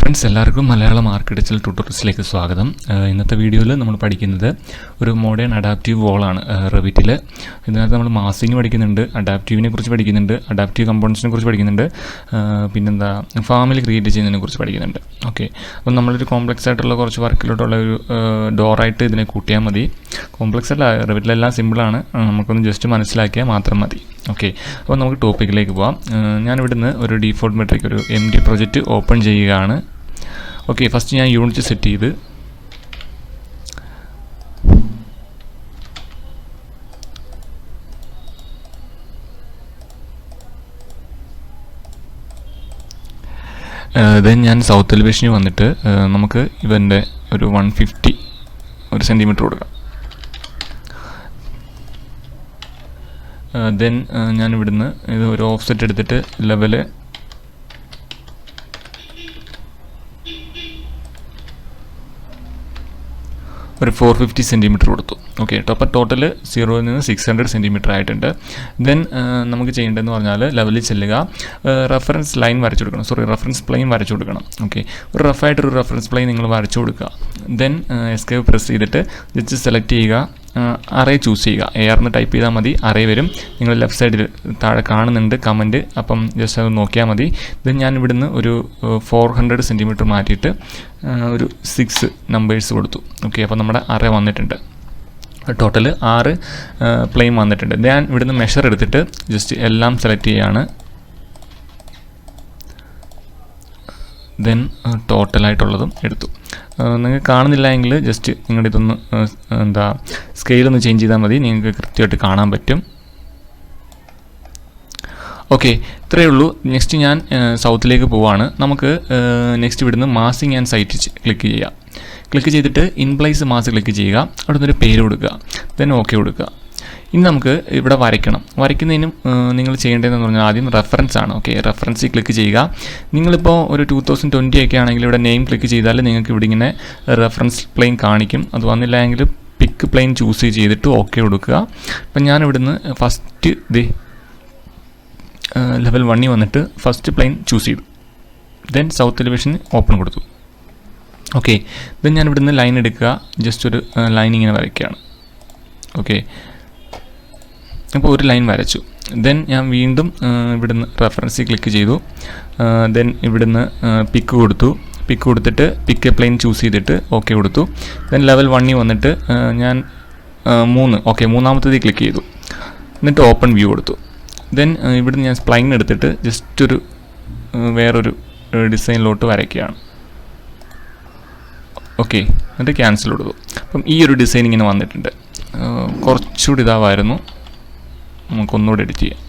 Friends എല്ലാവർക്കും Malayalam architectural ട്യൂട്ടോറിയൽസിലേക്ക് സ്വാഗതം. ഇന്നത്തെ വീഡിയോയിൽ നമ്മൾ പഠിക്കുന്നത് ഒരു മോഡേൺ അഡാപ്റ്റീവ് വോളാണ് റെവിറ്റിൽ. ഇതിനകത്ത് നമ്മൾ മാസിങ് പഠിക്കുന്നുണ്ട്, അഡാപ്റ്റീവിനെ കുറിച്ച് പഠിക്കുന്നുണ്ട്, അഡാപ്റ്റീവ് കമ്പോണൻസിനെ കുറിച്ച് പഠിക്കുന്നുണ്ട്, പിന്നെന്താ ഫാമിലി ക്രിയേറ്റ് ചെയ്യുന്നതിനെ കുറിച്ച് പഠിക്കുന്നുണ്ട്. ഓക്കെ, അപ്പം നമ്മളൊരു കോംപ്ലക്സ് ആയിട്ടുള്ള കുറച്ച് വർക്കിലോട്ടുള്ള ഒരു ഡോറായിട്ട് ഇതിനെ കൂട്ടിയാൽ മതി. കോംപ്ലക്സ് അല്ല, റെവിറ്റിലെല്ലാം സിമ്പിളാണ്, നമുക്കൊന്ന് ജസ്റ്റ് മനസ്സിലാക്കിയാൽ മാത്രം മതി. ഓക്കെ, അപ്പോൾ നമുക്ക് ടോപ്പിക്കിലേക്ക് പോവാം. ഞാനിവിടുന്ന് ഒരു ഡീഫോൾട്ട് മെട്രിക് ഒരു MD പ്രൊജക്റ്റ് ഓപ്പൺ ചെയ്യുകയാണ്. ഓക്കെ, ഫസ്റ്റ് ഞാൻ യൂണിറ്റ് സെറ്റ് ചെയ്ത് ദെൻ ഞാൻ സൗത്ത് എലിവേഷനിൽ വന്നിട്ട് നമുക്ക് ഇവൻ്റെ ഒരു 150 സെൻറ്റിമീറ്റർ കൊടുക്കാം. ദെൻ ഞാൻ ഇവിടുന്ന് ഇത് ഒരു ഓഫ്സെറ്റ് എടുത്തിട്ട് ലെവല് ഒരു 450 സെൻറ്റിമീറ്റർ കൊടുത്തു. ഓക്കെ, അപ്പോൾ ടോട്ടൽ 0 നിന്ന് 600 സെൻറ്റിമീറ്റർ ആയിട്ടുണ്ട്. ദെൻ നമുക്ക് ചെയ്യേണ്ടതെന്ന് പറഞ്ഞാൽ ലെവലിൽ ചെല്ലുക, റെഫറൻസ് ലൈൻ വരച്ചു കൊടുക്കണം, റെഫറൻസ് പ്ലെയിൻ വരച്ചു കൊടുക്കണം. ഓക്കെ, ഒരു റഫായിട്ടൊരു റെഫറൻസ് പ്ലെയിൻ നിങ്ങൾ വരച്ചു കൊടുക്കുക. ദെൻ എസ്കേപ്പ് പ്രസ് ചെയ്തിട്ട് ജസ്റ്റ് സെലക്ട് ചെയ്യുക, അറേ ചൂസ് ചെയ്യുക. AR എന്ന് ടൈപ്പ് ചെയ്താൽ മതി, അറേ വരും. നിങ്ങൾ ലെഫ്റ്റ് സൈഡിൽ താഴെ കാണുന്നുണ്ട് കമൻറ്റ്, അപ്പം ജസ്റ്റ് അത് നോക്കിയാൽ മതി. ദെൻ ഞാൻ ഇവിടുന്ന് ഒരു 400 സെൻറ്റിമീറ്റർ മാറ്റിയിട്ട് ഒരു 6 നമ്പേഴ്സ് കൊടുത്തു. ഓക്കെ, അപ്പോൾ നമ്മുടെ അറേ വന്നിട്ടുണ്ട്. ടോട്ടൽ 6 പ്ലെയിൻ വന്നിട്ടുണ്ട്. ഞാൻ ഇവിടുന്ന് മെഷർ എടുത്തിട്ട് ജസ്റ്റ് എല്ലാം സെലക്ട് ചെയ്യുകയാണ്. ദെൻ ടോട്ടലായിട്ടുള്ളതും എടുത്തു. നിങ്ങൾക്ക് കാണുന്നില്ല എങ്കിൽ ജസ്റ്റ് നിങ്ങളുടെ ഇതൊന്ന് സ്കെയിലൊന്ന് ചേഞ്ച് ചെയ്താൽ മതി, നിങ്ങൾക്ക് കൃത്യമായിട്ട് കാണാൻ പറ്റും. ഓക്കെ, ഇത്രയേ ഉള്ളൂ. നെക്സ്റ്റ് ഞാൻ സൗത്തിലേക്ക് പോവാണ്. നമുക്ക് നെക്സ്റ്റ് ഇവിടുന്ന് മാസിങ് ആൻഡ് സൈറ്റ് ക്ലിക്ക് ചെയ്യാം. ക്ലിക്ക് ചെയ്തിട്ട് ഇൻപ്ലേസ് മാസ് ക്ലിക്ക് ചെയ്യുക, അവിടെ നിന്നൊരു പേര് കൊടുക്കുക, ദെൻ ഓക്കെ കൊടുക്കുക. ഇനി നമുക്ക് ഇവിടെ വരയ്ക്കുന്നതിനും നിങ്ങൾ ചെയ്യേണ്ടതെന്ന് പറഞ്ഞാൽ ആദ്യം റെഫറൻസ് ആണ്. ഓക്കെ, റെഫറൻസിൽ ക്ലിക്ക് ചെയ്യുക. നിങ്ങളിപ്പോൾ ഒരു 2020 ഒക്കെ ആണെങ്കിൽ ഇവിടെ നെയിം ക്ലിക്ക് ചെയ്താൽ നിങ്ങൾക്ക് ഇവിടെ ഇങ്ങനെ റെഫറൻസ് പ്ലെയിൻ കാണിക്കും. അത് വന്നില്ല എങ്കിൽ പിക്ക് പ്ലെയിൻ ചൂസ് ചെയ്തിട്ട് ഓക്കെ കൊടുക്കുക. അപ്പം ഞാനിവിടുന്ന് ഫസ്റ്റ് ലെവൽ 1 വന്നിട്ട് ഫസ്റ്റ് പ്ലെയിൻ ചൂസ് ചെയ്തു. ദെൻ സൗത്ത് എലിവേഷൻ ഓപ്പൺ കൊടുത്തു. ഓക്കെ, ദെൻ ഞാൻ ഇവിടുന്ന് ലൈൻ എടുക്കുക, ജസ്റ്റ് ഒരു ലൈൻ ഇങ്ങനെ വരയ്ക്കുകയാണ്. ഓക്കെ, അപ്പോൾ ഒരു ലൈൻ വരച്ചു. ദെൻ ഞാൻ വീണ്ടും ഇവിടുന്ന് റെഫറൻസിൽ ക്ലിക്ക് ചെയ്തു. ദെൻ ഇവിടുന്ന് പിക്ക് കൊടുത്തിട്ട് പിക്ക് പ്ലെയിൻ ചൂസ് ചെയ്തിട്ട് ഓക്കെ കൊടുത്തു. ദെൻ ലെവൽ 1 വന്നിട്ട് ഞാൻ 3 ഓക്കെ മൂന്നാമത്തേത് ക്ലിക്ക് ചെയ്തു, എന്നിട്ട് ഓപ്പൺ വ്യൂ കൊടുത്തു. ദെൻ ഇവിടുന്ന് ഞാൻ സ്പ്ലൈൻ എടുത്തിട്ട് ജസ്റ്റ് ഒരു വേറൊരു ഡിസൈനിലോട്ട് വരയ്ക്കുകയാണ്. ഓക്കെ, എന്നിട്ട് ക്യാൻസൽ കൊടുത്തു. അപ്പം ഈ ഒരു ഡിസൈൻ ഇങ്ങനെ വന്നിട്ടുണ്ട്. കുറച്ചുകൂടി ഇതാവായിരുന്നു, നമുക്കൊന്നുകൂടി എഡിറ്റ് ചെയ്യാം.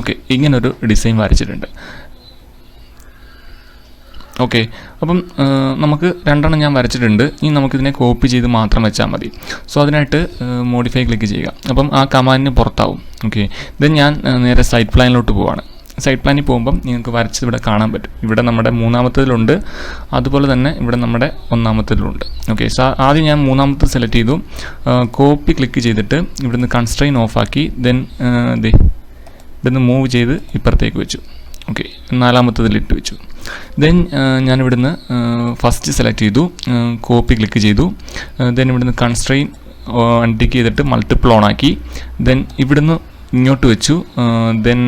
ഓക്കെ, ഇങ്ങനൊരു ഡിസൈൻ വരച്ചിട്ടുണ്ട്. ഓക്കെ, അപ്പം നമുക്ക് 2 ഞാൻ വരച്ചിട്ടുണ്ട്. ഇനി നമുക്കിതിനെ കോപ്പി ചെയ്ത് മാത്രം വെച്ചാൽ മതി. സോ അതിനായിട്ട് മോഡിഫൈ ക്ലിക്ക് ചെയ്യുക. അപ്പം ആ കമാൻഡിന് പുറത്താവും. ഓക്കെ, ദെൻ ഞാൻ നേരെ സൈറ്റ് പ്ലാനിലോട്ട് പോവാണ്. സൈറ്റ് പ്ലാനിൽ പോകുമ്പം നിങ്ങൾക്ക് വരച്ചത് ഇവിടെ കാണാൻ പറ്റും. ഇവിടെ നമ്മുടെ 3ാമത്തേതിലുണ്ട്, അതുപോലെ തന്നെ ഇവിടെ നമ്മുടെ 1ാമത്തേതിലുണ്ട്. ഓക്കെ, സോ ആദ്യം ഞാൻ 3ാമത്തെ സെലക്ട് ചെയ്തു, കോപ്പി ക്ലിക്ക് ചെയ്തിട്ട് ഇവിടുന്ന് കൺസ്ട്രെയിൻ ഓഫാക്കി, ദെൻ ഇവിടുന്ന് മൂവ് ചെയ്ത് ഇപ്പുറത്തേക്ക് വെച്ചു. ഓക്കെ, 4ാമത്തേതിലിട്ട് വെച്ചു. ദെൻ ഞാനിവിടുന്ന് ഫസ്റ്റ് സെലക്ട് ചെയ്തു, കോപ്പി ക്ലിക്ക് ചെയ്തു. ദെൻ ഇവിടുന്ന് കൺസ്ട്രെയിൻ അൺടിക്ക് ചെയ്തിട്ട് മൾട്ടിപ്പിൾ ഓൺ ആക്കി. ദെൻ ഇവിടുന്ന് ഇങ്ങോട്ട് വെച്ചു. ദെൻ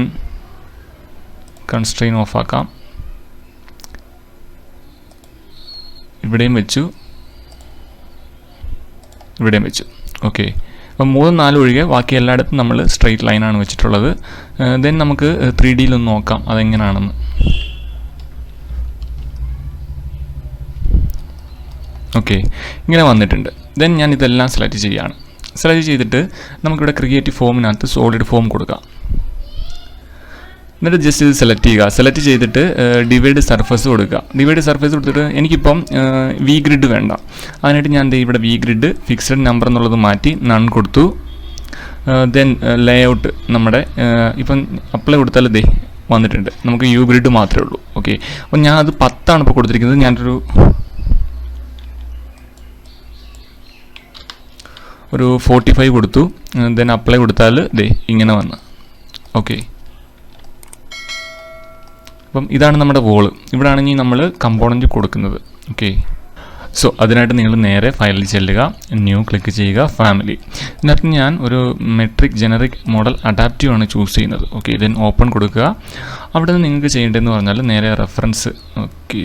കൺസ്ട്രെയിൻ ഓഫാക്കാം, ഇവിടെയും വെച്ചു, ഇവിടെയും വെച്ചു. ഓക്കെ, അപ്പം 3, 4 ഒഴികെ ബാക്കി എല്ലായിടത്തും നമ്മൾ സ്ട്രെയിറ്റ് ലൈനാണ് വെച്ചിട്ടുള്ളത്. ദെൻ നമുക്ക് 3Dയിലൊന്ന് നോക്കാം അതെങ്ങനെയാണെന്ന്. ഓക്കെ, ഇങ്ങനെ വന്നിട്ടുണ്ട്. ദെൻ ഞാൻ ഇതെല്ലാം സെലക്ട് ചെയ്യുകയാണ്. സെലക്ട് ചെയ്തിട്ട് നമുക്കിവിടെ ക്രിയേറ്റീവ് ഫോമിനകത്ത് സോളിഡ് ഫോം കൊടുക്കാം. എന്നിട്ട് ജസ്റ്റ് ഇത് സെലക്ട് ചെയ്യുക. സെലക്ട് ചെയ്തിട്ട് ഡിവൈഡ് സർഫസ് കൊടുക്കുക. ഡിവൈഡ് സർഫസ് കൊടുത്തിട്ട് എനിക്കിപ്പം വി ഗ്രിഡ് വേണ്ട, അതിനായിട്ട് ഞാൻ ഇവിടെ വി ഗ്രിഡ് ഫിക്സഡ് നമ്പർ എന്നുള്ളത് മാറ്റി നൺ കൊടുത്തു. ദെൻ ലേഔട്ട് നമ്മുടെ ഇപ്പം അപ്ലൈ കൊടുത്താൽ വന്നിട്ടുണ്ട്. നമുക്ക് യു ഗ്രിഡ് മാത്രമേ ഉള്ളൂ. ഓക്കെ, അപ്പം ഞാൻ അത് 10 ഇപ്പോൾ കൊടുത്തിരിക്കുന്നത്. ഞാനൊരു ഒരു 45 കൊടുത്തു. ദെൻ അപ്ലൈ കൊടുത്താൽ ദേ ഇങ്ങനെ വന്ന്. ഓക്കെ, അപ്പം ഇതാണ് നമ്മുടെ വോള്. ഇവിടെ ആണെങ്കിൽ നമ്മൾ കമ്പോണൻറ്റ് കൊടുക്കുന്നത്. ഓക്കെ, സോ അതിനായിട്ട് നിങ്ങൾ നേരെ ഫയലിൽ ചെല്ലുക, ന്യൂ ക്ലിക്ക് ചെയ്യുക, ഫാമിലി. ഇതിനകത്ത് ഞാൻ ഒരു മെട്രിക് ജനറിക് മോഡൽ അഡാപ്റ്റീവ് ആണ് ചൂസ് ചെയ്യുന്നത്. ഓക്കെ, ദെൻ ഓപ്പൺ കൊടുക്കുക. അവിടെ നിന്ന് നിങ്ങൾക്ക് ചെയ്യേണ്ടതെന്ന് പറഞ്ഞാൽ നേരെ റെഫറൻസ്, ഓക്കെ,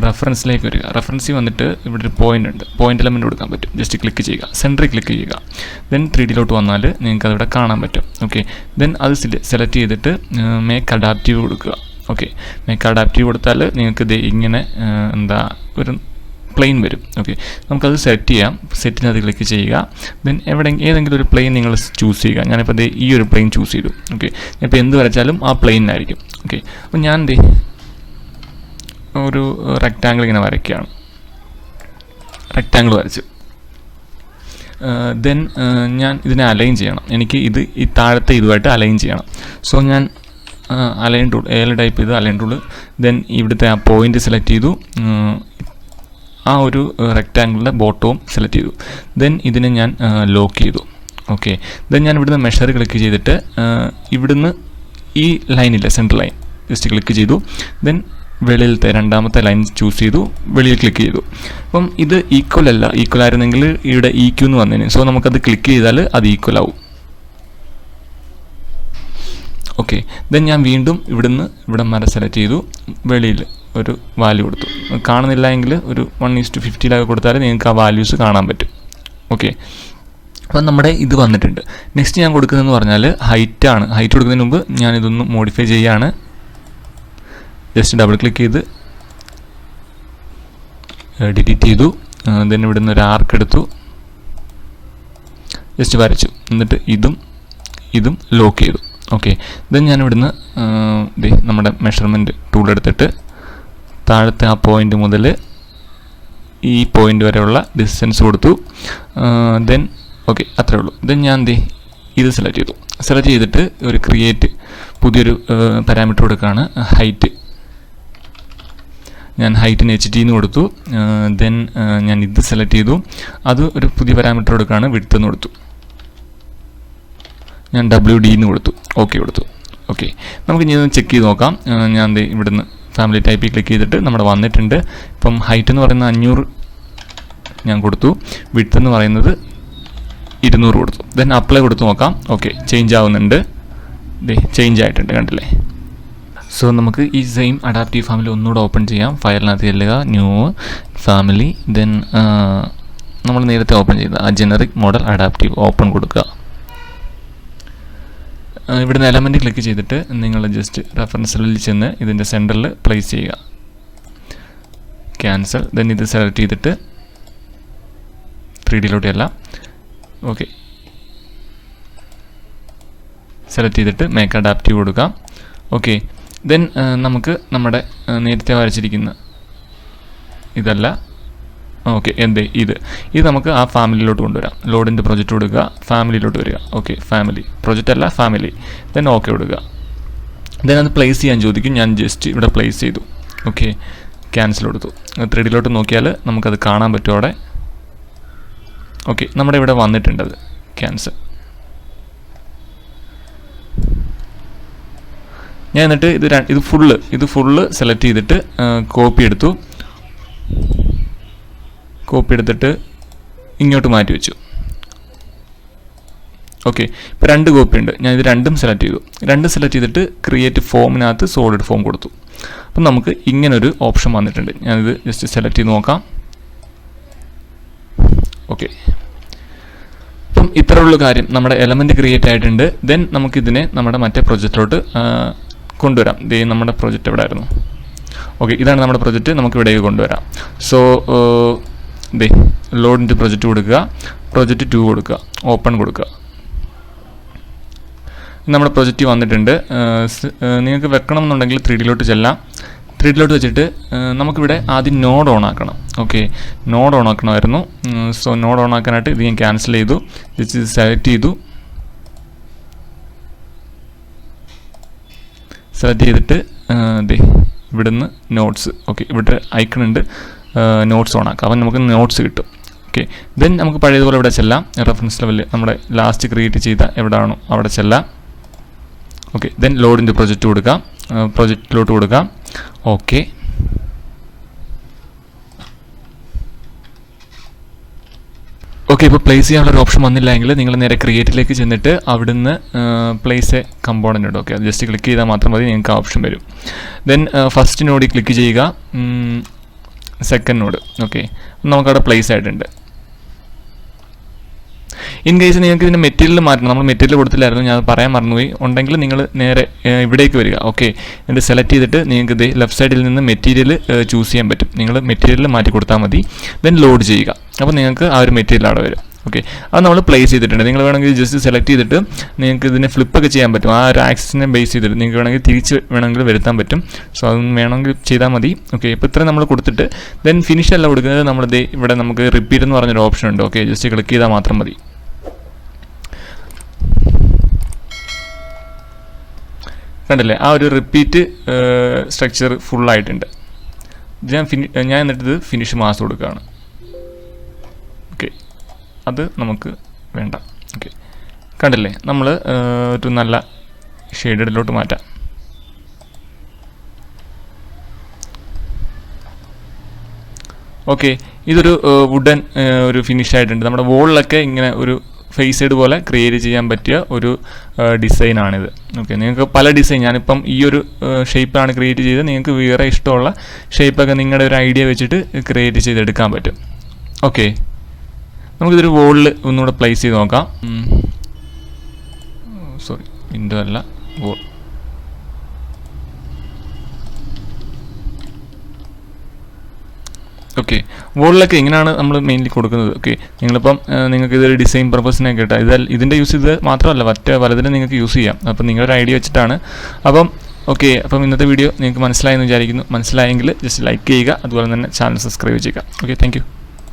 റെഫറൻസിലേക്ക് വരിക. റെഫറൻസിൽ വന്നിട്ട് ഇവിടെ ഒരു പോയിൻ്റ് ഉണ്ട്, പോയിൻ്റ് എലമെൻറ്റ് കൊടുക്കാൻ പറ്റും. ജസ്റ്റ് ക്ലിക്ക് ചെയ്യുക, സെൻറ്ററിൽ ക്ലിക്ക് ചെയ്യുക. ദെൻ 3Dയിലോട്ട് വന്നാൽ നിങ്ങൾക്ക് അതിവിടെ കാണാൻ പറ്റും. ഓക്കെ, ദെൻ അത് സെലക്ട് ചെയ്തിട്ട് മേക്ക് അഡാപ്റ്റീവ് കൊടുക്കുക. ഓക്കെ, മേക്ക് അഡാപ്റ്റീവ് കൊടുത്താൽ നിങ്ങൾക്ക് ഇത് ഇങ്ങനെ എന്താ ഒരു പ്ലെയിൻ വരും. ഓക്കെ, നമുക്കത് സെറ്റ് ചെയ്യാം. സെറ്റിനകത്ത് ക്ലിക്ക് ചെയ്യുക. ദെൻ ഏതെങ്കിലും ഒരു പ്ലെയിൻ നിങ്ങൾ ചൂസ് ചെയ്യുക. ഞാനിപ്പോൾ ഇത് ഈ ഒരു പ്ലെയിൻ ചൂസ് ചെയ്തു. ഓക്കെ, ഇപ്പോൾ എന്ത് വരച്ചാലും ആ പ്ലെയിനായിരിക്കും. ഓക്കെ, അപ്പോൾ ഞാൻ ഒരു റെക്റ്റാങ്കിൾ ഇങ്ങനെ വരയ്ക്കുകയാണ്. റെക്റ്റാങ്കിൾ വരച്ചു. ദെൻ ഞാൻ ഇതിനെ അലൈൻ ചെയ്യണം. എനിക്ക് ഈ താഴത്തെ ഇതുമായിട്ട് അലൈൻ ചെയ്യണം. സോ ഞാൻ അലൈൻ ടൂൾ ടൈപ്പ് ചെയ്ത് അലൈൻ ടൂൾ. ദെൻ ഇവിടുത്തെ ആ പോയിൻ്റ് സെലക്ട് ചെയ്തു. ആ ഒരു റെക്റ്റാങ്കിളിൻ്റെ ബോട്ടവും സെലക്ട് ചെയ്തു. ദെൻ ഇതിനെ ഞാൻ ലോക്ക് ചെയ്തു. ഓക്കെ, ദെൻ ഞാൻ ഇവിടുന്ന് മെഷർ ക്ലിക്ക് ചെയ്തിട്ട് ഇവിടുന്ന് ഈ ലൈനില്ല, സെൻട്രൽ ലൈൻ ജസ്റ്റ് ക്ലിക്ക് ചെയ്തു. ദെൻ വെളിയിലത്തെ രണ്ടാമത്തെ ലൈൻ ചൂസ് ചെയ്തു, വെളിയിൽ ക്ലിക്ക് ചെയ്തു. അപ്പം ഇത് ഈക്വൽ അല്ല. ഈക്വൽ ആയിരുന്നെങ്കിൽ ഇവിടെ EQ എന്ന് വന്നേനെ. സോ നമുക്കത് ക്ലിക്ക് ചെയ്താൽ അത് ഈക്വൽ ആവും. ഓക്കെ, ദെൻ ഞാൻ വീണ്ടും ഇവിടെ വരെ സെലക്ട് ചെയ്തു. വെളിയിൽ ഒരു വാല്യൂ കൊടുത്തു. കാണുന്നില്ല എങ്കിൽ ഒരു 1:50 കൊടുത്താൽ നിങ്ങൾക്ക് ആ വാല്യൂസ് കാണാൻ പറ്റും. ഓക്കെ, അപ്പം നമ്മുടെ ഇത് വന്നിട്ടുണ്ട്. നെക്സ്റ്റ് ഞാൻ കൊടുക്കുന്നതെന്ന് പറഞ്ഞാൽ ഹൈറ്റ് ആണ്. ഹൈറ്റ് കൊടുക്കുന്നതിന് മുമ്പ് ഞാനിതൊന്ന് മോഡിഫൈ ചെയ്യുകയാണ്. ജസ്റ്റ് ഡബിൾ ക്ലിക്ക് ചെയ്ത് ഡിലീറ്റ് ചെയ്തു. ദെൻ ഇവിടുന്ന് ഒരു ആർക്ക് എടുത്തു, ജസ്റ്റ് വരച്ചു. എന്നിട്ട് ഇതും ലോക്ക് ചെയ്തു. ഓക്കെ, ദെൻ ഞാൻ ഇവിടുന്ന് നമ്മുടെ മെഷർമെൻറ്റ് ടൂൾ എടുത്തിട്ട് താഴത്തെ ആ പോയിൻ്റ് മുതൽ ഈ പോയിൻ്റ് വരെയുള്ള ഡിസ്റ്റൻസ് കൊടുത്തു. ദെൻ ഓക്കെ, അത്രേ ഉള്ളൂ. ദെൻ ഞാൻ ഇത് സെലക്ട് ചെയ്തു. സെലക്ട് ചെയ്തിട്ട് ഒരു ക്രിയേറ്റ് പുതിയൊരു പാരാമീറ്റർ കൊടുക്കുകയാണ്, ഹൈറ്റ്. ഞാൻ ഹൈറ്റിന് HT എന്ന് കൊടുത്തു. ദെൻ ഞാൻ ഇത് സെലക്ട് ചെയ്തു. അത് ഒരു പുതിയ പാരാമീറ്റർ കൊടുക്കുകയാണ്, വിഡ്ത്ത് എന്ന് കൊടുത്തു. ഞാൻ WD എന്ന് കൊടുത്തു, ഓക്കെ കൊടുത്തു. ഓക്കെ, നമുക്ക് ഇനി ഒന്ന് ചെക്ക് ചെയ്ത് നോക്കാം. ഞാൻ ഇവിടുന്ന് ഫാമിലി ടൈപ്പിൽ ക്ലിക്ക് ചെയ്തിട്ട് നമ്മുടെ വന്നിട്ടുണ്ട്. ഇപ്പം ഹൈറ്റ് എന്ന് പറയുന്നത് 500 ഞാൻ കൊടുത്തു, വിഡ്ത്ത് എന്ന് പറയുന്നത് 200 കൊടുത്തു. ദെൻ അപ്ലൈ കൊടുത്ത് നോക്കാം. ഓക്കെ, ചേഞ്ച് ആവുന്നുണ്ട്. ചേഞ്ച് ആയിട്ടുണ്ട്, കണ്ടില്ലേ? സോ നമുക്ക് ഈ സെയിം അഡാപ്റ്റീവ് ഫാമിലി ഒന്നുകൂടെ ഓപ്പൺ ചെയ്യാം. ഫയലിനകത്ത് ചെല്ലുക, ന്യൂ ഫാമിലി. ദെൻ നമ്മൾ നേരത്തെ ഓപ്പൺ ചെയ്ത ആ ജനറിക് മോഡൽ അഡാപ്റ്റീവ് ഓപ്പൺ കൊടുക്കുക. ഇവിടുന്ന് എലമെൻറ്റ് ക്ലിക്ക് ചെയ്തിട്ട് നിങ്ങൾ ജസ്റ്റ് റെഫറൻസിൽ ചെന്ന് ഇതിൻ്റെ സെൻറ്ററിൽ പ്ലേസ് ചെയ്യുക. ക്യാൻസൽ. ദെൻ ഇത് സെലക്ട് ചെയ്തിട്ട് 3Dയിലോട്ട് അല്ല. ഓക്കെ, സെലക്ട് ചെയ്തിട്ട് മേക്ക് അഡാപ്റ്റീവ് കൊടുക്കാം. ഓക്കെ, ദെൻ നമുക്ക് നമ്മുടെ നേരത്തെ വരച്ചിരിക്കുന്ന ഇതല്ല. ഓക്കെ, ഇത് നമുക്ക് ആ ഫാമിലിയിലോട്ട് കൊണ്ടുവരാം. ലോഡിൻ്റെ പ്രൊജക്റ്റ് കൊടുക്കുക, ഫാമിലിയിലോട്ട് വരിക. ഓക്കെ, ഫാമിലി പ്രൊജക്റ്റ് അല്ല, ഫാമിലി. ദെൻ ഓക്കെ കൊടുക്കുക. ദെൻ അത് പ്ലേസ് ചെയ്യാൻ ചോദിക്കും. ഞാൻ ജസ്റ്റ് ഇവിടെ പ്ലേസ് ചെയ്തു. ഓക്കെ, ക്യാൻസൽ കൊടുത്തു. 3Dയിലോട്ട് നോക്കിയാൽ നമുക്കത് കാണാൻ പറ്റും അവിടെ. ഓക്കെ, നമ്മുടെ ഇവിടെ വന്നിട്ടുണ്ട് അത്. ക്യാൻസൽ. ഞാൻ എന്നിട്ട് ഇത് ഫുള്ള് സെലക്ട് ചെയ്തിട്ട് കോപ്പി എടുത്തിട്ട് ഇങ്ങോട്ട് മാറ്റി വെച്ചു. ഓക്കെ, ഇപ്പോൾ 2 കോപ്പി ഉണ്ട്. ഞാൻ ഇത് രണ്ടും സെലക്ട് ചെയ്തു. സെലക്ട് ചെയ്തിട്ട് ക്രിയേറ്റ് ഫോമിനകത്ത് സോളിഡ് ഫോം കൊടുത്തു. അപ്പം നമുക്ക് ഇങ്ങനൊരു ഓപ്ഷൻ വന്നിട്ടുണ്ട്. ഞാനിത് ജസ്റ്റ് സെലക്ട് ചെയ്ത് നോക്കാം. ഓക്കെ, അപ്പം ഇത്രയുള്ള കാര്യം. നമ്മുടെ എലമെൻറ്റ് ക്രിയേറ്റ് ആയിട്ടുണ്ട്. ദെൻ നമുക്കിതിനെ നമ്മുടെ മറ്റേ പ്രൊജക്റ്റിലോട്ട് കൊണ്ടുവരാം. നമ്മുടെ പ്രൊജക്റ്റ് എവിടെ ആയിരുന്നു? ഓക്കെ, ഇതാണ് നമ്മുടെ പ്രൊജക്റ്റ്. നമുക്ക് ഇവിടേക്ക് കൊണ്ടുവരാം. സോ ലോഡിൻ്റെ പ്രൊജക്റ്റ് കൊടുക്കുക, പ്രൊജക്റ്റ് 2 കൊടുക്കുക, ഓപ്പൺ കൊടുക്കുക. നമ്മുടെ പ്രൊജക്റ്റ് വന്നിട്ടുണ്ട്. നിങ്ങൾക്ക് വെക്കണം എന്നുണ്ടെങ്കിൽ 3Dയിലോട്ട് ചെല്ലാം. 3Dയിലോട്ട് വെച്ചിട്ട് നമുക്കിവിടെ ആദ്യം നോഡ് ഓൺ ആക്കണം. ഓക്കെ, നോഡ് ഓൺ ആക്കണമായിരുന്നു. സോ നോഡ് ഓൺ ആക്കാനായിട്ട് ഇത് ഞാൻ ക്യാൻസൽ ചെയ്തു. ഇത് സെലക്ട് ചെയ്തു. സെലക്ട് ചെയ്തിട്ട് ഇവിടുന്ന് നോട്ട്സ്. ഓക്കെ, ഇവിടെ ഐക്കൺ ഉണ്ട്, നോട്ട്സ് ഓൺ ആക്കാം. അപ്പം നമുക്ക് നോട്ട്സ് കിട്ടും. ഓക്കെ, ദെൻ നമുക്ക് പഴയതുപോലെ ഇവിടെ ചെല്ലാം. റെഫറൻസ് ലെവലിൽ നമ്മുടെ ലാസ്റ്റ് ക്രിയേറ്റ് ചെയ്ത എവിടെയാണോ അവിടെ ചെല്ലാം. ഓക്കെ, ദെൻ ലോഡിൻ്റെ പ്രൊജക്റ്റ് കൊടുക്കാം, പ്രൊജക്റ്റിലോട്ട് കൊടുക്കാം. ഓക്കെ, ഓക്കെ, ഇപ്പോൾ പ്ലേസ് ചെയ്യാനുള്ള ഒരു ഓപ്ഷൻ വന്നില്ല എങ്കിൽ നിങ്ങൾ നേരെ ക്രിയേറ്റിലേക്ക് ചെന്നിട്ട് അവിടുന്ന് പ്ലേസ് എ കമ്പോണൻ്റ് ഉണ്ട്. ഓക്കെ, അത് ജസ്റ്റ് ക്ലിക്ക് ചെയ്താൽ മാത്രം മതി, നിങ്ങൾക്ക് ആ ഓപ്ഷൻ വരും. ദെൻ ഫസ്റ്റ് നോഡിൽ ക്ലിക്ക് ചെയ്യുക, സെക്കൻഡ് നോഡ്. ഓക്കെ, നമുക്കവിടെ പ്ലേസ് ആയിട്ടുണ്ട്. ഇൻ കേസ് നിങ്ങൾക്ക് ഇതിൻ്റെ മെറ്റീരിയൽ മാറ്റണം, നമ്മൾ മെറ്റീരിയൽ കൊടുത്തില്ലായിരുന്നു, ഞാൻ പറയാൻ മറന്നുപോയി. ഉണ്ടെങ്കിൽ നിങ്ങൾ നേരെ ഇവിടേക്ക് വരിക. ഓക്കെ, എന്നിട്ട് സെലക്ട് ചെയ്തിട്ട് നിങ്ങൾക്ക് ഇത് ലെഫ്റ്റ് സൈഡിൽ നിന്ന് മെറ്റീരിയൽ ചൂസ് ചെയ്യാൻ പറ്റും. നിങ്ങൾ മെറ്റീരിയൽ മാറ്റി കൊടുത്താൽ മതി. ദെൻ ലോഡ് ചെയ്യുക. അപ്പോൾ നിങ്ങൾക്ക് ആ ഒരു മെറ്റീരിയൽ അവിടെ വരും. ഓക്കെ, അത് നമ്മൾ പ്ലേസ് ചെയ്തിട്ടുണ്ട്. നിങ്ങൾ വേണമെങ്കിൽ ജസ്റ്റ് സെലക്ട് ചെയ്തിട്ട് നിങ്ങൾക്ക് ഇതിനെ ഫ്ലിപ്പൊക്കെ ചെയ്യാൻ പറ്റും. ആ ഒരു ആക്സിസിനെ ബേസ് ചെയ്തിട്ട് നിങ്ങൾക്ക് വേണമെങ്കിൽ തിരിച്ച് വേണമെങ്കിൽ വരുത്താൻ പറ്റും. സോ അതൊന്നും വേണമെങ്കിൽ ചെയ്താൽ മതി. ഓക്കെ, ഇപ്പോൾ ഇത്രയും നമ്മൾ കൊടുത്തിട്ട് ദെൻ ഫിനിഷ് അല്ല കൊടുക്കുന്നത്, നമ്മളിത് ഇവിടെ നമുക്ക് റിപ്പീറ്റ് എന്ന് പറഞ്ഞൊരു ഓപ്ഷൻ ഉണ്ട്. ഓക്കെ, ജസ്റ്റ് ക്ലിക്ക് ചെയ്താൽ മാത്രം മതി. കണ്ടില്ലേ, ആ ഒരു റിപ്പീറ്റ് സ്ട്രക്ചർ ഫുള്ളായിട്ടുണ്ട്. ഞാൻ എന്നിട്ട് ഇത് ഫിനിഷ് മാസ് കൊടുക്കുകയാണ്. ഓക്കെ, അത് നമുക്ക് വേണ്ട. ഓക്കെ, കണ്ടില്ലേ, നമ്മൾ ഒരു നല്ല ഷെയ്ഡിലോട്ട് മാറ്റാം. ഓക്കെ, ഇതൊരു വുഡൻ ഒരു ഫിനിഷ് ആയിട്ടുണ്ട്. നമ്മുടെ വോളിലൊക്കെ ഇങ്ങനെ ഒരു ഫേസ് സൈഡ് പോലെ ക്രിയേറ്റ് ചെയ്യാൻ പറ്റിയ ഒരു ഡിസൈനാണിത്. ഓക്കെ, നിങ്ങൾക്ക് പല ഡിസൈൻ, ഞാനിപ്പം ഈ ഒരു ഷേപ്പാണ് ക്രിയേറ്റ് ചെയ്തത്. നിങ്ങൾക്ക് വേറെ ഇഷ്ടമുള്ള ഷേപ്പൊക്കെ നിങ്ങളുടെ ഒരു ഐഡിയ വെച്ചിട്ട് ക്രിയേറ്റ് ചെയ്തെടുക്കാൻ പറ്റും. ഓക്കെ, നമുക്കിതൊരു വോളിൽ ഒന്നുകൂടെ പ്ലേസ് ചെയ്ത് നോക്കാം. സോറി, വിൻഡോ അല്ല, വോൾ. ഓക്കെ, വോളിലൊക്കെ ഇങ്ങനെയാണ് നമ്മൾ മെയിൻലി കൊടുക്കുന്നത്. ഓക്കെ, നിങ്ങളിപ്പം നിങ്ങൾക്ക് ഇതൊരു ഡിസൈൻ പർപ്പസിനൊക്കെ കിട്ടാം. ഇതിൻ്റെ യൂസ് ഇത് മാത്രമല്ല, പലതിനും നിങ്ങൾക്ക് യൂസ് ചെയ്യാം. അപ്പം നിങ്ങളൊരു ഐഡിയ വെച്ചിട്ടാണ്. അപ്പം ഓക്കെ, അപ്പം ഇന്നത്തെ വീഡിയോ നിങ്ങൾക്ക് മനസ്സിലായെന്ന് വിചാരിക്കുന്നു. മനസ്സിലായെങ്കിൽ ജസ്റ്റ് ലൈക്ക് ചെയ്യുക, അതുപോലെ തന്നെ ചാനൽ സബ്സ്ക്രൈബ് ചെയ്യുക. Okay, thank you.